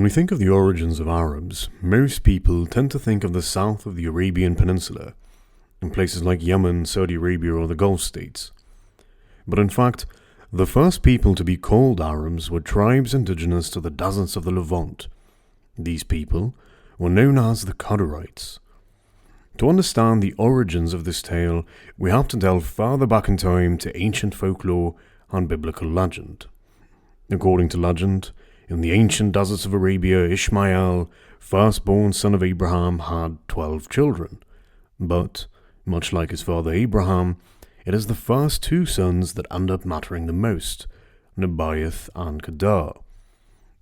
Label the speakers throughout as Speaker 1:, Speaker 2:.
Speaker 1: When we think of the origins of Arabs, most people tend to think of the south of the Arabian Peninsula, in places like Yemen, Saudi Arabia, or the Gulf states. But in fact, the first people to be called Arabs were tribes indigenous to the deserts of the Levant. These people were known as the Qedarites. To understand the origins of this tale, we have to delve farther back in time to ancient folklore and biblical legend. According to legend, in the ancient deserts of Arabia, Ishmael, firstborn son of Abraham, had 12 children. But, much like his father Abraham, it is the first two sons that end up mattering the most, Nebaioth and Kedar.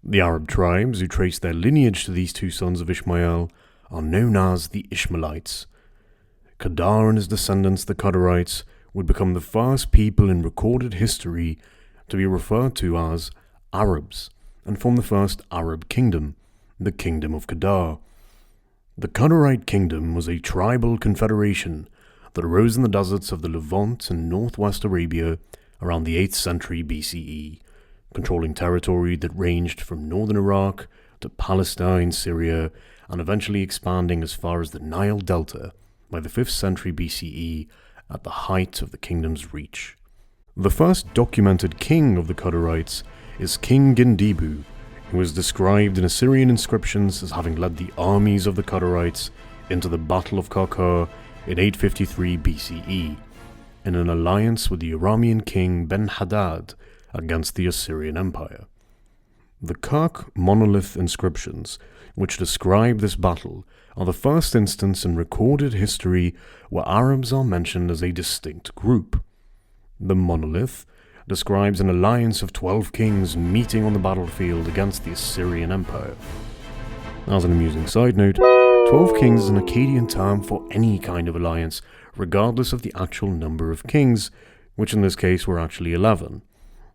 Speaker 1: The Arab tribes who trace their lineage to these two sons of Ishmael are known as the Ishmaelites. Kedar and his descendants, the Qedarites, would become the first people in recorded history to be referred to as Arabs, and form the first Arab kingdom, the Kingdom of Kedar. The Qedarite Kingdom was a tribal confederation that arose in the deserts of the Levant and northwest Arabia around the 8th century BCE, controlling territory that ranged from northern Iraq to Palestine, Syria, and eventually expanding as far as the Nile Delta by the 5th century BCE at the height of the kingdom's reach. The first documented king of the Qedarites is King Gindibu, who is described in Assyrian inscriptions as having led the armies of the Qedarites into the Battle of Karkar in 853 BCE, in an alliance with the Aramean king Ben-Hadad against the Assyrian Empire. The Kirk monolith inscriptions, which describe this battle, are the first instance in recorded history where Arabs are mentioned as a distinct group. The monolith describes an alliance of 12 kings meeting on the battlefield against the Assyrian Empire. As an amusing side note, 12 kings is an Akkadian term for any kind of alliance, regardless of the actual number of kings, which in this case were actually 11.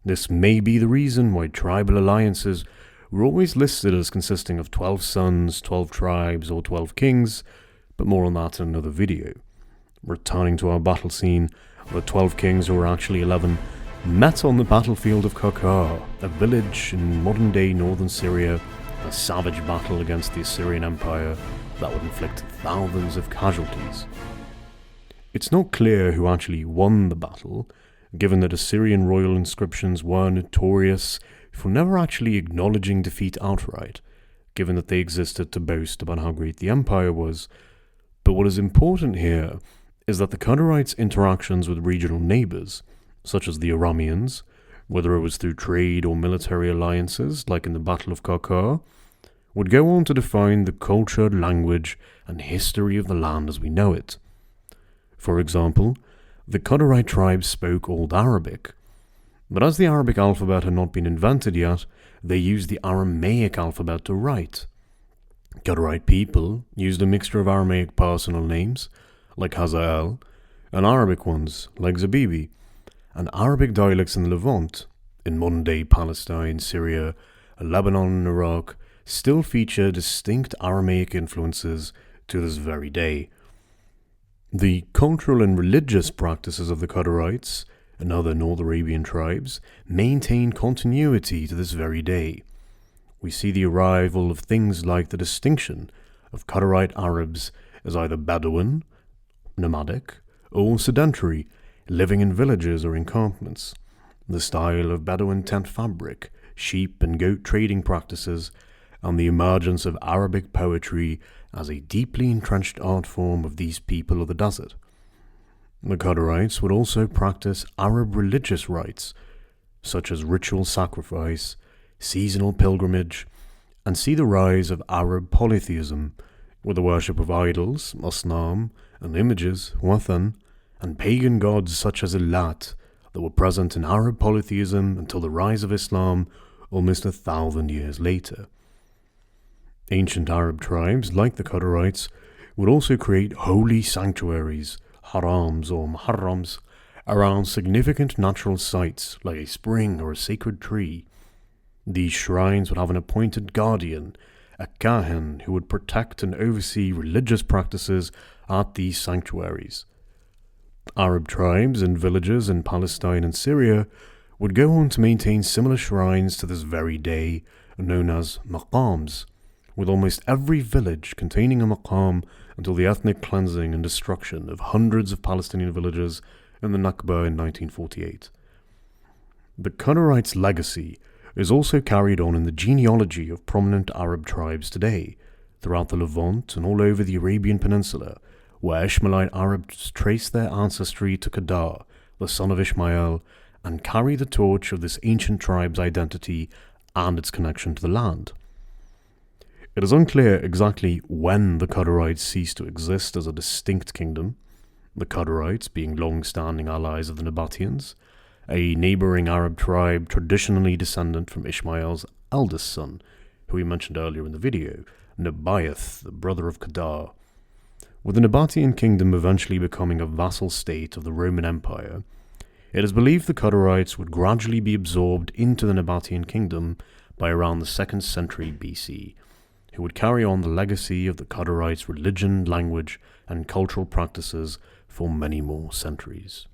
Speaker 1: This may be the reason why tribal alliances were always listed as consisting of 12 sons, 12 tribes, or 12 kings, but more on that in another video. Returning to our battle scene, the 12 kings, who were actually 11, met on the battlefield of Karkar, a village in modern-day northern Syria, a savage battle against the Assyrian Empire that would inflict thousands of casualties. It's not clear who actually won the battle, given that Assyrian royal inscriptions were notorious for never actually acknowledging defeat outright, given that they existed to boast about how great the empire was. But what is important here is that the Qedarites' interactions with regional neighbors, such as the Arameans, whether it was through trade or military alliances like in the Battle of Karkar, would go on to define the culture, language, and history of the land as we know it. For example, the Qedarite tribes spoke Old Arabic, but as the Arabic alphabet had not been invented yet, they used the Aramaic alphabet to write. Qedarite people used a mixture of Aramaic personal names, like Hazael, and Arabic ones, like Zabibi, and Arabic dialects in the Levant, in modern-day Palestine, Syria, Lebanon, and Iraq, still feature distinct Aramaic influences to this very day. The cultural and religious practices of the Qedarites and other North Arabian tribes maintain continuity to this very day. We see the arrival of things like the distinction of Qedarite Arabs as either Bedouin, nomadic, or sedentary, living in villages or encampments, the style of Bedouin tent fabric, sheep and goat trading practices, and the emergence of Arabic poetry as a deeply entrenched art form of these people of the desert. The Qedarites would also practice Arab religious rites, such as ritual sacrifice, seasonal pilgrimage, and see the rise of Arab polytheism, with the worship of idols, asnam, and images, wathan, and pagan gods such as Elat, that were present in Arab polytheism until the rise of Islam almost 1,000 years later. Ancient Arab tribes, like the Qedarites, would also create holy sanctuaries, harams or muharrams, around significant natural sites like a spring or a sacred tree. These shrines would have an appointed guardian, a kahin, who would protect and oversee religious practices at these sanctuaries. Arab tribes and villages in Palestine and Syria would go on to maintain similar shrines to this very day known as maqams, with almost every village containing a maqam until the ethnic cleansing and destruction of hundreds of Palestinian villages in the Nakba in 1948. The Qedarites' legacy is also carried on in the genealogy of prominent Arab tribes today, throughout the Levant and all over the Arabian Peninsula, where Ishmaelite Arabs trace their ancestry to Qedar, the son of Ishmael, and carry the torch of this ancient tribe's identity and its connection to the land. It is unclear exactly when the Qedarites ceased to exist as a distinct kingdom, the Qedarites being long-standing allies of the Nabateans, a neighbouring Arab tribe traditionally descendant from Ishmael's eldest son, who we mentioned earlier in the video, Nebaioth, the brother of Qedar. With the Nabatean kingdom eventually becoming a vassal state of the Roman Empire, it is believed the Qedarites would gradually be absorbed into the Nabatean kingdom by around the 2nd century BCE, who would carry on the legacy of the Qedarites' religion, language, and cultural practices for many more centuries.